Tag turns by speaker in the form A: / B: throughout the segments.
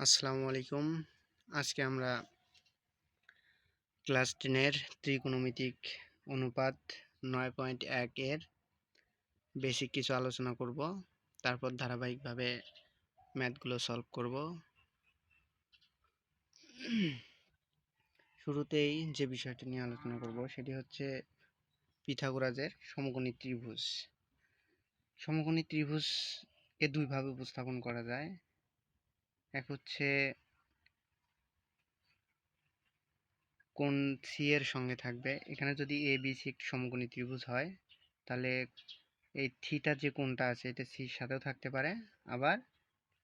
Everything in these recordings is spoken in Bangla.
A: আসসালামু আলাইকুম। আজকে আমরা ক্লাস 10 এর ত্রিকোণমিতিক অনুপাত 9.1 এর বেসিক কিছু আলোচনা করব। তারপর ধারাবাহিকভাবে ম্যাথগুলো সলভ করব। শুরুতেই যে বিষয়টি নিয়ে আলোচনা করব সেটি হচ্ছে পিথাগোরাসের সমকোণী ত্রিভুজ। সমকোণী ত্রিভুজকে দুইভাবে উপস্থাপন করা যায়। এক হচ্ছে কোণ সি এর সঙ্গে থাকবে। এখানে যদি এ বি সি একটি সমকোণী ত্রিভুজ হয় তাহলে এই থিটা যে কোণটা আছে এটা সির সাথেও থাকতে পারে, আবার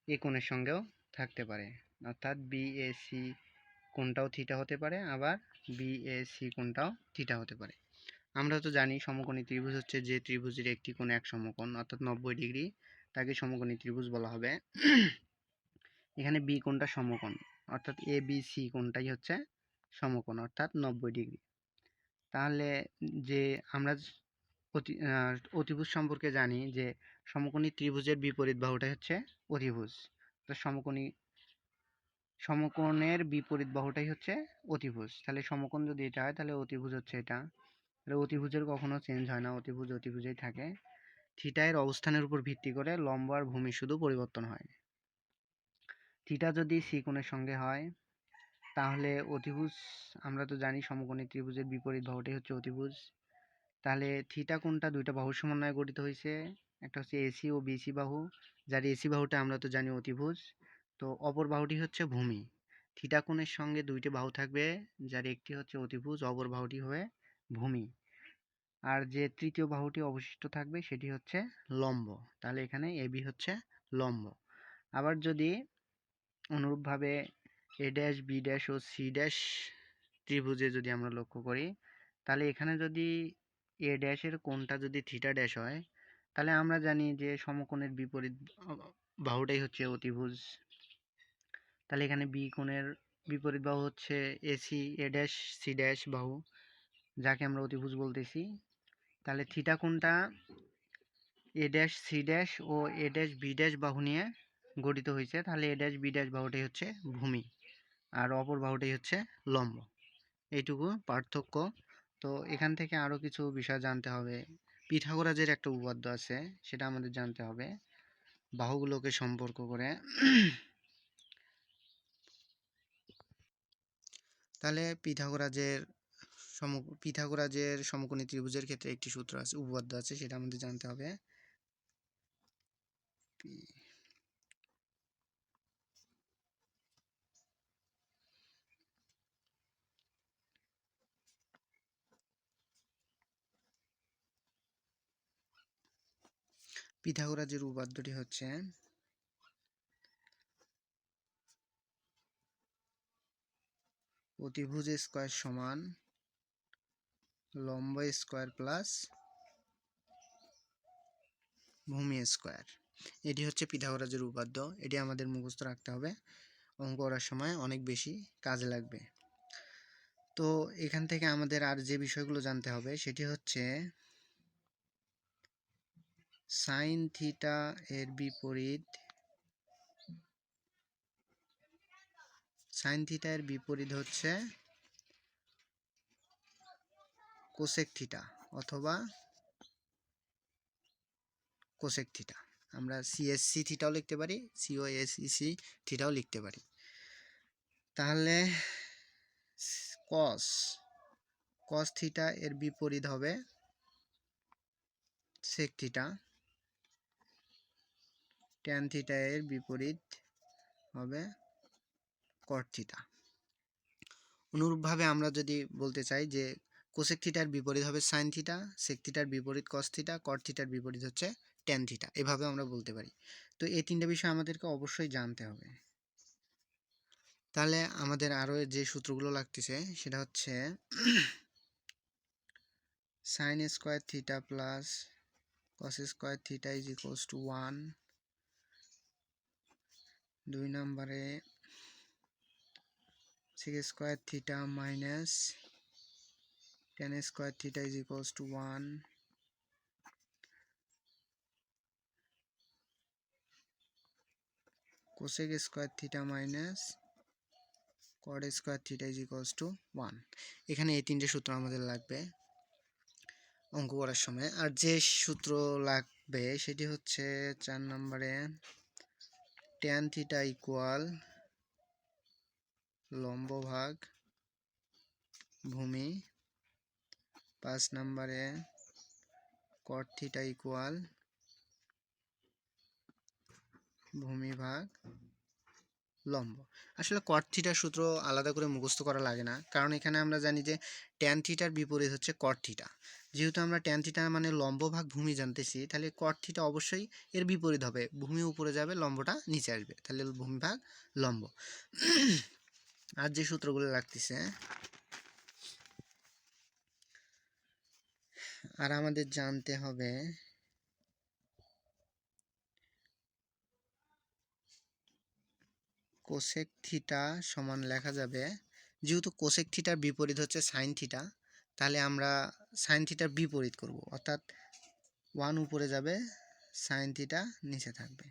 A: এ কোণের সঙ্গেও থাকতে পারে। অর্থাৎ বিএসি কোণটাও থিটা হতে পারে, আবার বিএসি কোণটাও থিটা হতে পারে। আমরা তো জানি সমকোণী ত্রিভুজ হচ্ছে যে ত্রিভুজের একটি কোণ এক সমকোণ অর্থাৎ 90 ডিগ্রি, তাকে সমকোণী ত্রিভুজ বলা হবে। এখানে বি কোণটা সমকোণ অর্থাৎ এ বি সি কোণটাই হচ্ছে সমকোণ অর্থাৎ 90 ডিগ্রি। তাহলে যে আমরা অতিভুজ সম্পর্কে জানি যে সমকোণী ত্রিভুজের বিপরীত বাহুটাই হচ্ছে অতিভুজ। তো সমকোণের বিপরীত বাহুটাই হচ্ছে অতিভুজ। তাহলে সমকোণ যদি এটা হয় তাহলে অতিভুজ হচ্ছে এটা। তাহলে অতিভুজের কখনো চেঞ্জ হয় না, অতিভুজ অতিভুজেই থাকে। থিটা এর অবস্থানের উপর ভিত্তি করে লম্ব আর ভূমি শুধু পরিবর্তন হয়। থিটা যদি সি কোণের সঙ্গে হয় তাহলে অতিভুজ, আমরা তো জানি সমকোণী ত্রিভুজের বিপরীত বাহুটাই হচ্ছে অতিভুজ। তাহলে থিটা কোণটা দুইটা বাহুর সমন্বয়ে গঠিত হয়েছে, একটা হচ্ছে এসি ও বিসি বাহু, যার এসি বাহুটা আমরা তো জানি অতিভুজ, তো অপর বাহুটি হচ্ছে ভূমি। থিটা কোণের সঙ্গে দুইটি বাহু থাকবে, যার একটি হচ্ছে অতিভুজ, অপর বাহুটি হবে ভূমি। আর যে তৃতীয় বাহুটি অবশিষ্ট থাকবে সেটি হচ্ছে লম্ব। তাহলে এখানে এবি হচ্ছে লম্ব। আবার যদি অনুরূপভাবে a dash B dash O C dash ত্রিভুজে যদি আমরা লক্ষ্য করি, তাহলে এখানে যদি এ ড্যাশের কোণটা যদি থিটা ড্যাশ হয় তাহলে আমরা জানি যে সমকোণের বিপরীত বাহুটাই হচ্ছে অতিভুজ। তাহলে এখানে বি কোণের বিপরীত বাহু হচ্ছে AC a dash C dash বাহু, যাকে আমরা অতিভুজ বলতেছি। তাহলে থিটা কোণটা a dash C dash O a dash B dash বাহু নিয়ে গঠিত হয়েছে। তাহলে এ ড্যাশ বি ড্যাশ বাহুটাই হচ্ছে ভূমি আর অপর বাহুটাই হচ্ছে লম্ব। এইটুকু পার্থক্য। তো এখান থেকে আরও কিছু বিষয় জানতে হবে। পিথাগোরাসের একটা উপপাদ্য আছে, সেটা আমাদের জানতে হবে বাহুগুলোকে সম্পর্ক করে। তাহলে পিথাগোরাসের সমকোণী ত্রিভুজের ক্ষেত্রে একটি সূত্র আছে, উপপাদ্য আছে, সেটা আমাদের জানতে হবে। পিথাগোরাসের উপপাদ্যটি হচ্ছে অতিভুজ স্কয়ার সমান লম্ব স্কয়ার প্লাস ভূমি স্কয়ার। এটি হচ্ছে পিথাগোরাসের উপপাদ্য। এটি আমাদের মুখস্থ রাখতে হবে, অঙ্ক করার সময় অনেক বেশি কাজে লাগবে। তো এখান থেকে আমাদের আর যে বিষয়গুলো জানতে হবে সেটি হচ্ছে সাইন থিটা এর বিপরীত হচ্ছে কোসেক থিটা অথবা কোসেক থিটা। আমরা সিএসসি থিটাও লিখতে পারি, সিওএসসি থিটাও লিখতে পারি। তাহলে কস থিটা এর বিপরীত হবে সেক থিটা, ট্যান থিটা এর বিপরীত হবে কট থিটা। অনুরূপভাবে আমরা যদি বলতে চাই যে কোসেক থিটার বিপরীত হবে সাইন থিটা, সেক থিটার বিপরীত কস থিটা, কট থিটার বিপরীত হচ্ছে ট্যান থিটা, এভাবে আমরা বলতে পারি। তো এই তিনটা বিষয় আমাদেরকে অবশ্যই জানতে হবে। তাহলে আমাদের আরও যে সূত্রগুলো লাগতেছে সেটা হচ্ছে sine square theta plus cos square theta is equals to 1। 2 নম্বরে sec square theta minus tan square theta is equals to 1। Cosec square theta minus cot square theta is equals to 1। এখানে এই তিনটে সূত্র আমাদের লাগবে অঙ্ক করার সময়। আর যে সূত্র লাগবে সেটি হচ্ছে 4 নম্বরে ট্যান থিটা ইকুয়াল লম্ব ভাগ ভূমি, 5 নম্বরে কট থিটা ইকুয়াল ভূমি ভাগ লম্ব। আসলে কট থিটার সূত্র আলাদা করে মুখস্থ করা লাগে না, কারণ এখানে আমরা জানি যে ট্যান থিটার বিপরীত হচ্ছে কট থিটা। যেহেতু আমরা ট্যান থিটা মানে লম্ব ভাগ ভূমি জানতেছি, তাহলে কট থিটা অবশ্যই এর বিপরীত হবে, ভূমি উপরে যাবে লম্বটা নিচে আসবে, তাহলে ভূমি ভাগ লম্ব। আর যে সূত্রগুলো লাগতেছে, আর আমাদের জানতে হবে কোসেক থিটা সমান লেখা যাবে, যেহেতু কোসেক থিটার বিপরীত হচ্ছে সাইন থিটা, তাহলে আমরা সাইন থিটার বিপরীত করব, অর্থাৎ 1 উপরে যাবে, সাইন থিটা নিচে থাকবে।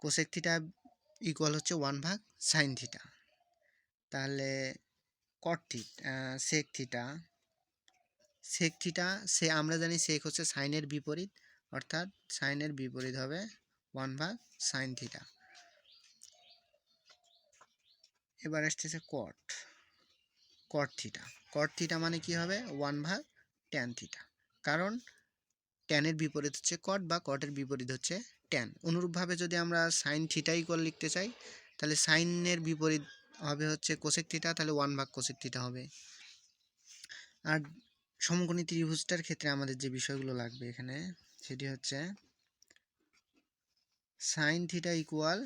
A: কোসেক থিটা ইকুয়াল হচ্ছে 1 ভাগ সাইন থিটা, তাহলে cot theta sec theta, sec theta সে আমরা জানি সেক হচ্ছে সাইনের বিপরীত, অর্থাৎ সাইনের বিপরীত হবে 1 ভাগ সাইন থিটা। এবার আসতেছে কট, কট থিটা। কট থিটা মানে কি হবে 1 ভাগ ট্যান থিটা, কারণ ট্যানের বিপরীত হচ্ছে কট বা কটের বিপরীত হচ্ছে ট্যান। অনুরূপভাবে যদি আমরা সাইন থিটা ইকুয়াল লিখতে চাই, তাহলে সাইনের বিপরীত হবে হচ্ছে কোসেক থিটা, তাহলে 1 ভাগ কোসেক থিটা হবে। আর সমকোণী ত্রিভুজটার ক্ষেত্রে আমাদের যে বিষয়গুলো লাগবে এখানে, সেটি হচ্ছে সাইন থিটা ইকুয়াল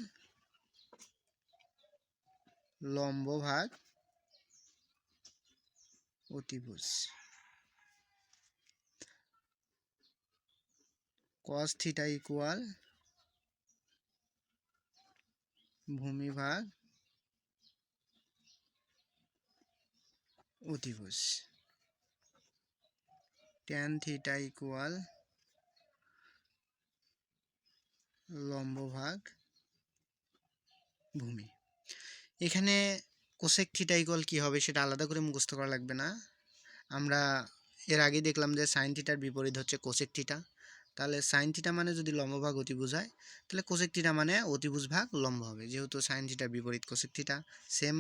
A: লম্ব ভাগ অতিভুজ, কস থিটা ইকুয়াল ভূমি ভাগ অতিভুজ, ট্যান থিটা ইকুয়াল লম্ব ভাগ ভূমি। এখানে কোসেক থিটা ইকুয়াল কী হবে সেটা আলাদা করে মুখস্থ করা লাগবে না। আমরা এর আগে দেখলাম যে সাইন থিটার বিপরীত হচ্ছে কোসেক থিটা, তাহলে সাইন থিটা মানে যদি লম্ব ভাগ অতিভুজ হয়, তাহলে কোসেক থিটা মানে অতিভুজ ভাগ লম্ব হবে, যেহেতু সাইন থিটার বিপরীত cosec theta. Same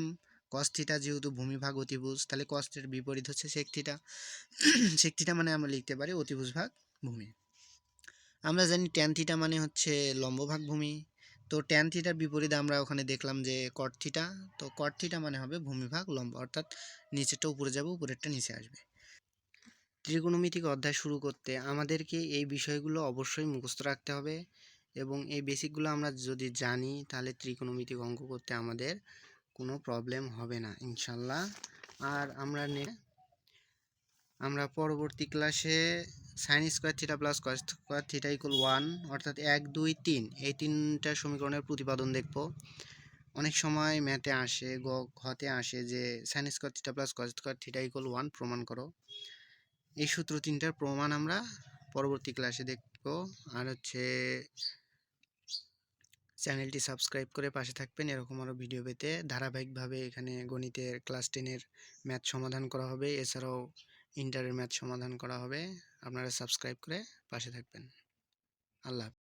A: cos theta যেহেতু ভূমি ভাগ অতিভুজ, তাহলে কস থিটার বিপরীত হচ্ছে সেক থিটা। সেক থিটা মানে আমরা লিখতে পারি অতিভুজ ভাগ ভূমি। আমরা জানি ট্যান থিটা মানে হচ্ছে লম্ব ভাগ ভূমি, তো ট্যান থিটার বিপরীতে আমরা ওখানে দেখলাম যে কট থিটা, তো কট থিটা মানে হবে ভূমি ভাগ লম্ব, অর্থাৎ নিচেরটা উপরে যাবে, উপরেরটা নিচে আসবে। ত্রিকোণমিতিক অধ্যায় শুরু করতে আমাদেরকে এই বিষয়গুলো অবশ্যই মুখস্থ রাখতে হবে, এবং এই বেসিকগুলো আমরা যদি জানি তাহলে ত্রিকোণমিতিক অঙ্ক করতে আমাদের কোনো প্রবলেম হবে না ইনশাল্লাহ। আর আমরা পরবর্তী ক্লাসে sine square theta plus cos square theta equal 1, অর্থাৎ 1 2 3 এই তিনটা সমীকরণের প্রতিপাদন দেখব। অনেক সময় ম্যাথে আসে, ঘতে আসে যে sine square theta plus cos square theta equal 1 প্রমাণ করো। এই সূত্র তিনটার প্রমাণ আমরা পরবর্তী ক্লাসে দেখব। আর হচ্ছে চ্যানেলটি সাবস্ক্রাইব করে পাশে থাকবেন এরকম আরও ভিডিও পেতে। ধারাবাহিকভাবে এখানে গণিতের ক্লাস 10-এর ম্যাথ সমাধান করা হবে, এছাড়াও ইন্টারের ম্যাথ সমাধান করা হবে। আপনারা সাবস্ক্রাইব করে পাশে থাকবেন। আল্লাহ হাফেজ।